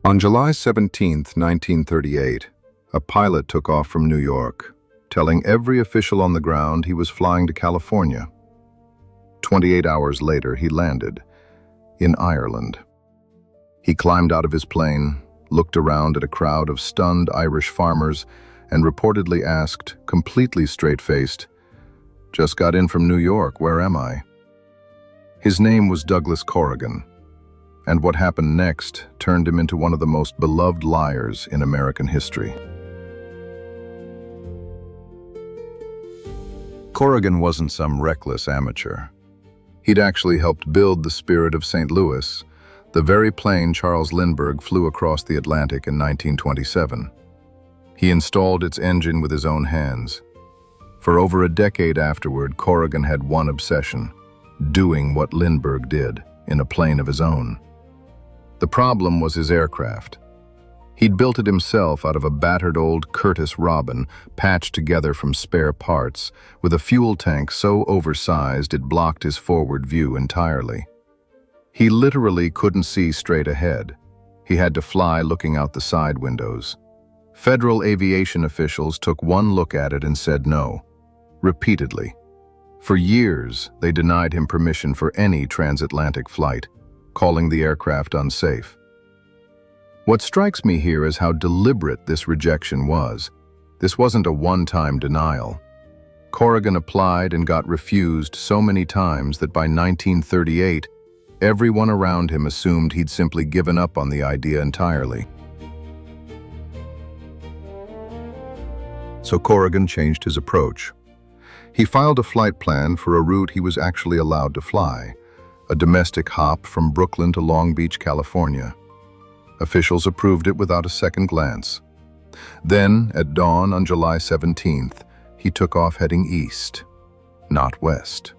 On July 17, 1938, a pilot took off from New York, telling every official on the ground he was flying to California. 28 hours later, he landed in Ireland. He climbed out of his plane, looked around at a crowd of stunned Irish farmers, and reportedly asked, completely straight-faced, "Just got in from New York, where am I?" His name was Douglas Corrigan, and what happened next turned him into one of the most beloved liars in American history. Corrigan wasn't some reckless amateur. He'd actually helped build the Spirit of St. Louis, the very plane Charles Lindbergh flew across the Atlantic in 1927. He installed its engine with his own hands. For over a decade afterward, Corrigan had one obsession: doing what Lindbergh did in a plane of his own. The problem was his aircraft. He'd built it himself out of a battered old Curtiss Robin, patched together from spare parts, with a fuel tank so oversized it blocked his forward view entirely. He literally couldn't see straight ahead. He had to fly looking out the side windows. Federal aviation officials took one look at it and said no, repeatedly. For years, they denied him permission for any transatlantic flight, calling the aircraft unsafe. What strikes me here is how deliberate this rejection was. This wasn't a one-time denial. Corrigan applied and got refused so many times that by 1938, everyone around him assumed he'd simply given up on the idea entirely. So Corrigan changed his approach. He filed a flight plan for a route he was actually allowed to fly, a domestic hop from Brooklyn to Long Beach, California. Officials approved it without a second glance. Then, at dawn on July 17th, he took off heading east, not west.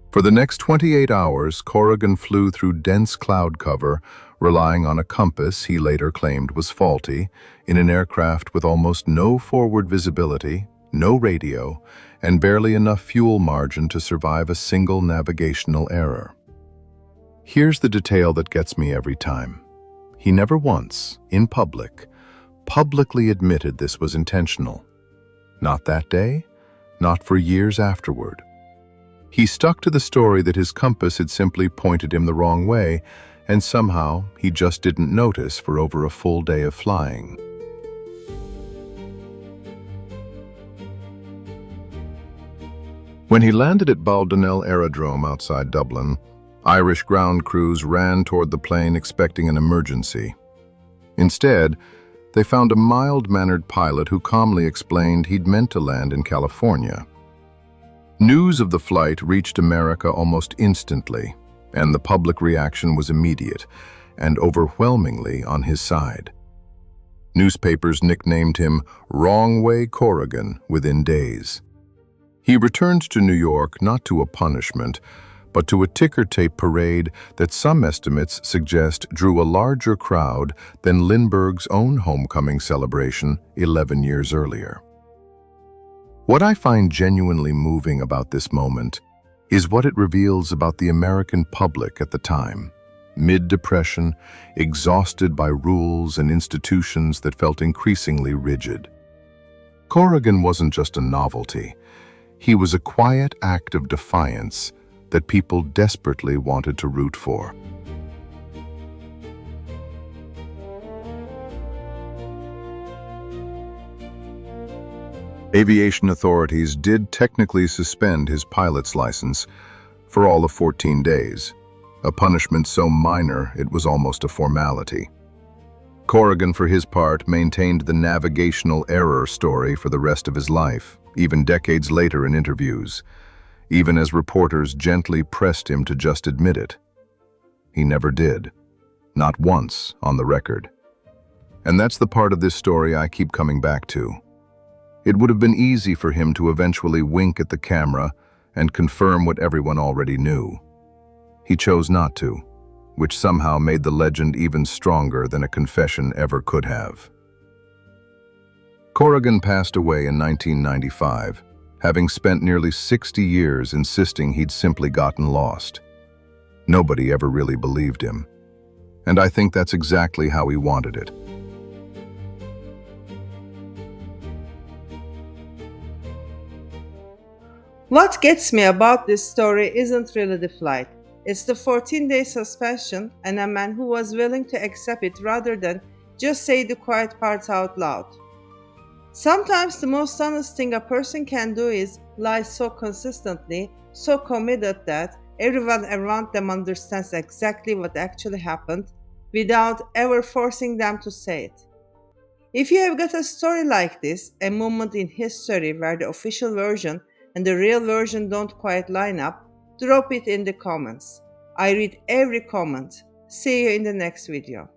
For the next 28 hours, Corrigan flew through dense cloud cover, relying on a compass he later claimed was faulty, in an aircraft with almost no forward visibility, no radio, and barely enough fuel margin to survive a single navigational error. Here's the detail that gets me every time. He never once, in public, publicly admitted this was intentional. Not that day, not for years afterward. He stuck to the story that his compass had simply pointed him the wrong way, and somehow he just didn't notice for over a full day of flying. When he landed at Baldonnel Aerodrome outside Dublin, Irish ground crews ran toward the plane expecting an emergency. Instead, they found a mild-mannered pilot who calmly explained he'd meant to land in California. News of the flight reached America almost instantly, and the public reaction was immediate and overwhelmingly on his side. Newspapers nicknamed him Wrong Way Corrigan within days. He returned to New York not to a punishment, but to a ticker-tape parade that some estimates suggest drew a larger crowd than Lindbergh's own homecoming celebration 11 years earlier. What I find genuinely moving about this moment is what it reveals about the American public at the time. Mid-Depression, exhausted by rules and institutions that felt increasingly rigid. Corrigan wasn't just a novelty. He was a quiet act of defiance that people desperately wanted to root for. Aviation authorities did technically suspend his pilot's license for all of 14 days, a punishment so minor it was almost a formality. Corrigan, for his part, maintained the navigational error story for the rest of his life, even decades later in interviews, even as reporters gently pressed him to just admit it. He never did, not once on the record. And that's the part of this story I keep coming back to. It would have been easy for him to eventually wink at the camera and confirm what everyone already knew. He chose not to, which somehow made the legend even stronger than a confession ever could have. Corrigan passed away in 1995, having spent nearly 60 years insisting he'd simply gotten lost. Nobody ever really believed him. And I think that's exactly how he wanted it. What gets me about this story isn't really the flight. It's the 14-day suspension and a man who was willing to accept it rather than just say the quiet parts out loud. Sometimes the most honest thing a person can do is lie so consistently, so committed that everyone around them understands exactly what actually happened without ever forcing them to say it. If you have got a story like this, a moment in history where the official version and the real version don't quite line up, drop it in the comments. I read every comment. See you in the next video.